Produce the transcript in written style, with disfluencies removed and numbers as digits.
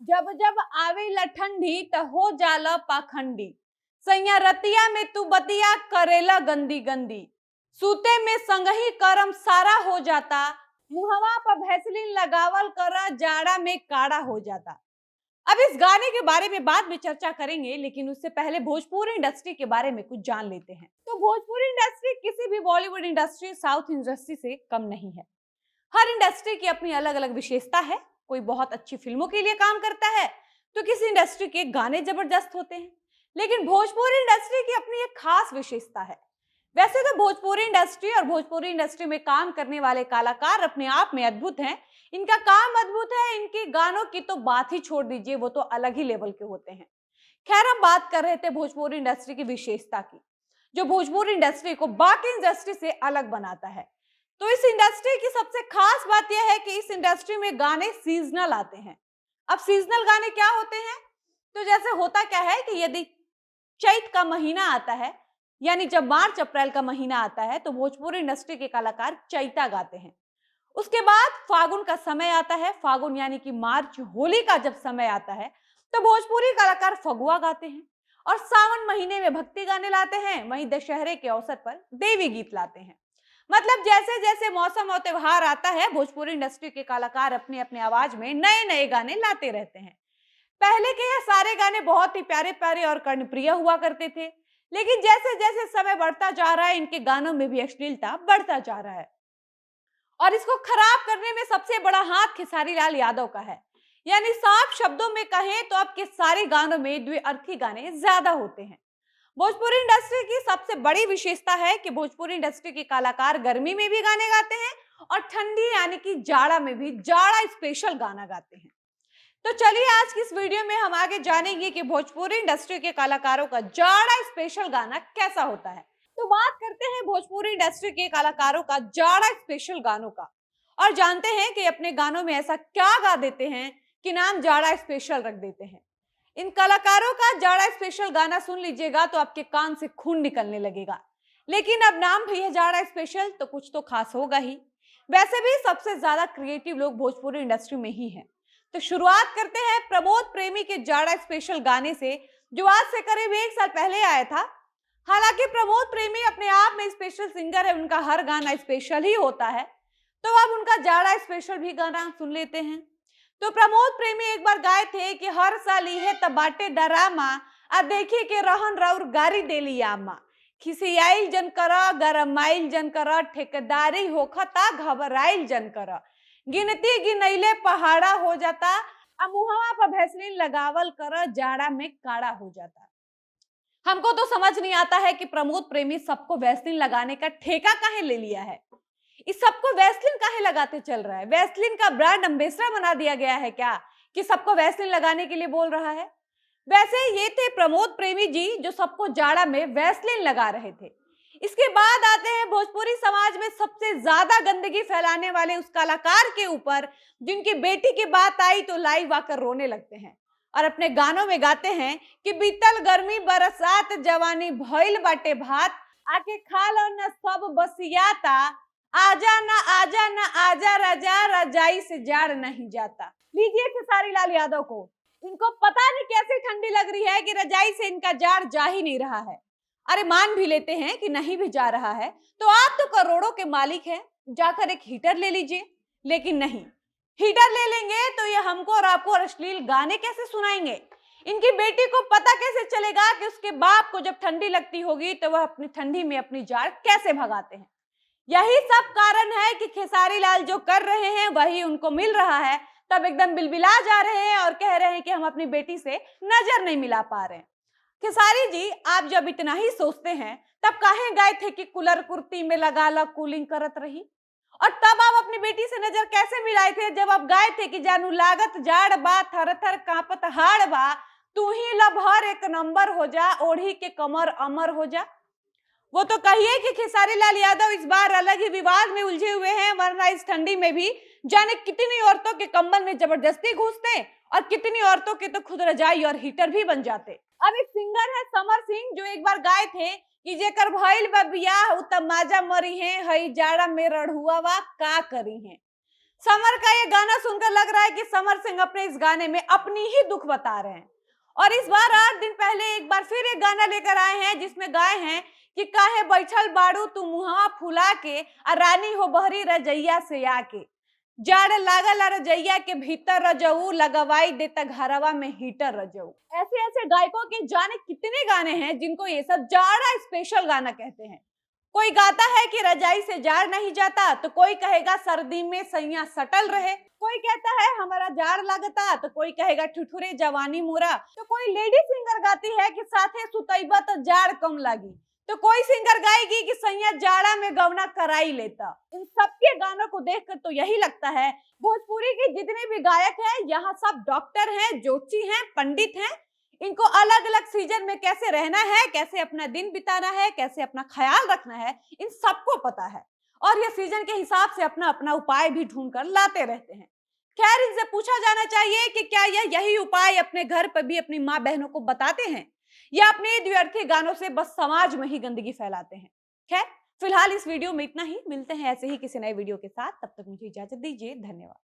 जब जब आवेला ठंडी त हो जाला पाखंडी। सैया रतिया में तू बतिया करेला गंदी गंदी। सूते में संगही करम सारा हो जाता। मुहवा पर भैसलीन लगावल करा जाड़ा में काड़ा हो जाता। अब इस गाने के बारे में बाद में चर्चा करेंगे, लेकिन उससे पहले भोजपुरी इंडस्ट्री के बारे में कुछ जान लेते हैं। तो भोजपुरी इंडस्ट्री किसी भी बॉलीवुड इंडस्ट्री, साउथ इंडस्ट्री से कम नहीं है। हर इंडस्ट्री की अपनी अलग अलग विशेषता है। कोई बहुत अच्छी फिल्मों के लिए काम करता है तो किसी इंडस्ट्री के गाने जबरदस्त होते हैं, लेकिन भोजपुरी इंडस्ट्री की अपनी एक खास विशेषता है। वैसे तो भोजपुरी इंडस्ट्री और भोजपुरी इंडस्ट्री में काम करने वाले कलाकार अपने आप में अद्भुत हैं। इनका काम अद्भुत है, इनके गानों की तो बात ही छोड़ दीजिए, वो तो अलग ही लेवल के होते हैं। खैर, हम बात कर रहे थे भोजपुरी इंडस्ट्री की विशेषता की, जो भोजपुरी इंडस्ट्री को बाकी इंडस्ट्री से अलग बनाता है। तो इस इंडस्ट्री की सबसे खास बात यह है कि इस इंडस्ट्री में गाने सीजनल आते हैं। अब सीजनल गाने क्या होते हैं? तो जैसे होता क्या है कि यदि चैत का महीना आता है, यानी जब मार्च अप्रैल का महीना आता है, तो भोजपुरी इंडस्ट्री के कलाकार चैता गाते हैं। उसके बाद फागुन का समय आता है, फागुन यानी कि मार्च होली का जब समय आता है, तो भोजपुरी कलाकार फगुआ गाते हैं। और सावन महीने में भक्ति गाने लाते हैं, वहीं दशहरे के अवसर पर देवी गीत लाते हैं। मतलब जैसे जैसे मौसम और त्योहार आता है, भोजपुरी इंडस्ट्री के कलाकार अपने अपने आवाज में नए नए गाने लाते रहते हैं। पहले के यह सारे गाने बहुत ही प्यारे प्यारे और कर्णप्रिय हुआ करते थे, लेकिन जैसे जैसे समय बढ़ता जा रहा है, इनके गानों में भी अश्लीलता बढ़ता जा रहा है। और इसको खराब करने में सबसे बड़ा हाथ खेसारी लाल यादव का है। यानी साफ शब्दों में कहें तो अब के सारे गानों में द्विअर्थी गाने ज्यादा होते हैं। भोजपुरी इंडस्ट्री की सबसे बड़ी विशेषता है कि भोजपुरी इंडस्ट्री के कलाकार गर्मी में भी गाने गाते हैं और ठंडी यानी कि जाड़ा में भी जाड़ा स्पेशल गाना गाते हैं। तो चलिए आज की इस वीडियो में हम आगे जानेंगे कि भोजपुरी इंडस्ट्री के कलाकारों का जाड़ा स्पेशल गाना कैसा होता है। तो बात करते हैं भोजपुरी इंडस्ट्री के कलाकारों का जाड़ा स्पेशल गानों का, और जानते हैं कि अपने गानों में ऐसा क्या गा देते हैं कि नाम जाड़ा स्पेशल रख देते हैं। इन कलाकारों का जाड़ा स्पेशल गाना सुन लीजिएगा तो आपके कान से खून निकलने लगेगा। लेकिन अब नाम भी है जाड़ा स्पेशल, तो कुछ तो खास होगा ही। वैसे भी सबसे ज्यादा क्रिएटिव लोग भोजपुरी इंडस्ट्री में ही हैं। तो शुरुआत करते हैं प्रमोद प्रेमी के जाड़ा स्पेशल गाने से, जो आज से करीब 1 साल पहले आया था। हालांकि प्रमोद प्रेमी अपने आप में स्पेशल सिंगर है, उनका हर गाना स्पेशल ही होता है। तो अब उनका जाड़ा स्पेशल भी गाना सुन लेते हैं। तो प्रमोद प्रेमी एक बार गाए थे कि हर साल इहे त बाटे डरामा, आ देखी के रहन राउर गारी देली आमा। खिसियाइल जन कर, गरमाइल जन कर, ठेकेदारी होखता घबराइल जन कर। गिनती गिनैले पहाड़ा हो जाता, आ मुहवा पर भैसलीन लगावल कर जाड़ा में काड़ा हो जाता। हमको तो समझ नहीं आता है कि प्रमोद प्रेमी सबको वैसलीन लगाने का ठेका काहे ले लिया है। इस सबको वैसलीन काहे लगाते चल रहा है? वैसलीन का ब्रांड एम्बेसडर बना दिया गया है क्या कि सबको वैसलीन लगाने के लिए बोल रहा है? वैसे ये थे प्रमोद प्रेमी जी, जो सबको जाड़ा में वैसलीन लगा रहे थे। इसके बाद आते हैं भोजपुरी समाज में सबसे ज्यादा गंदगी फैलाने वाले उस कलाकार के ऊपर, जिनकी बेटी की बात आई तो लाइव आकर रोने लगते हैं और अपने गानों में गाते हैं कि बीतल गर्मी बरसात जवानी भइल बाटे भात, आके खा लो न सब बसियाता, आजा ना आजा राजा, रजाई से जाड़ नहीं जाता। लीजिए खेसारी लाल यादव को, इनको पता नहीं कैसी ठंडी लग रही है कि रजाई से इनका जाड़ जा ही नहीं रहा है। अरे मान भी लेते हैं कि नहीं भी जा रहा है, तो आप तो करोड़ों के मालिक हैं, जाकर एक हीटर ले लीजिए। लेकिन नहीं, हीटर ले लेंगे तो ये हमको और आपको अश्लील गाने कैसे सुनाएंगे? इनकी बेटी को पता कैसे चलेगा कि उसके बाप को जब ठंडी लगती होगी तो वह अपनी ठंडी में अपनी जाड़ कैसे भगाते हैं? यही सब कारण है कि खेसारी लाल जो कर रहे हैं वही उनको मिल रहा है, तब एकदम बिलबिला जा रहे हैं और कह रहे हैं कि हम अपनी बेटी से नजर नहीं मिला पा रहे हैं। खेसारी जी, आप जब इतना ही सोचते हैं तब काहे गाए थे कि कूलर कुर्ती में लगा ला कूलिंग करत रही? और तब आप अपनी बेटी से नजर कैसे मिलाए थे जब आप गाए थे कि जानू लागत जाड़ बा, थर थर कांपत हाड़ बा, तू ही लभर एक नंबर हो जा, ओढ़ी के कमर अमर हो जा। वो तो कहिए कि खेसारी लाल यादव इस बार अलग ही विवाद में उलझे हुए हैं, वरना इस ठंडी में भी जाने कितनी औरतों के कंबल में जबरदस्ती घुसते और कितनी औरतों के तो खुद रजाई और हीटर भी बन जाते। अब एक सिंगर है समर सिंह, जो एक बार गाए थे कि जेकर भइल बा बियाह उ त माजा मरी है, हई जाड़ा में रढ़ुआवा का करी है। समर का ये गाना सुनकर लग रहा है कि समर सिंह अपने इस गाने में अपनी ही दुख बता रहे हैं। और इस बार 8 दिन पहले एक बार फिर एक गाना लेकर आए हैं जिसमें गाए हैं कि काहे बैठल बाड़ू तू मुहावा फुला के आ रानी हो बहरी रजैया से आके। जाड़ लागल आ रजैया के भीतर रजऊ लगवाई देता घरवा में हीटर रजऊ। ऐसे ऐसे गायकों के जाने कितने गाने हैं जिनको ये सब जाड़ा स्पेशल गाना कहते हैं। कोई गाता है कि रजाई से जाड़ नहीं जाता, तो कोई कहेगा सर्दी में सैया सटल रहे। कोई कहता है हमारा जाड़ लगता, तो कोई कहेगा ठुठुरे जवानी मोरा। तो कोई लेडी सिंगर गाती है कि साथे सुतैबा तो जाड़ कम लगी। तो कोई सिंगर गाएगी कि सैया जाड़ा में गवना कराई लेता। इन सबके गानों को देखकर तो यही लगता है भोजपुरी के जितने भी गायक हैं यहाँ सब डॉक्टर हैं, ज्योतिषी हैं, पंडित हैं। इनको अलग अलग सीजन में कैसे रहना है, कैसे अपना दिन बिताना है, कैसे अपना ख्याल रखना है, इन सबको पता है। और ये सीजन के हिसाब से अपना अपना उपाय भी ढूंढ कर लाते रहते हैं। खैर, इनसे पूछा जाना चाहिए कि क्या यही उपाय अपने घर पर भी अपनी माँ बहनों को बताते हैं, या अपने द्व्यर्थी गानों से बस समाज में ही गंदगी फैलाते हैं। खैर, फिलहाल इस वीडियो में इतना ही। मिलते हैं ऐसे ही किसी नए वीडियो के साथ। तब तक मुझे इजाजत दीजिए। धन्यवाद।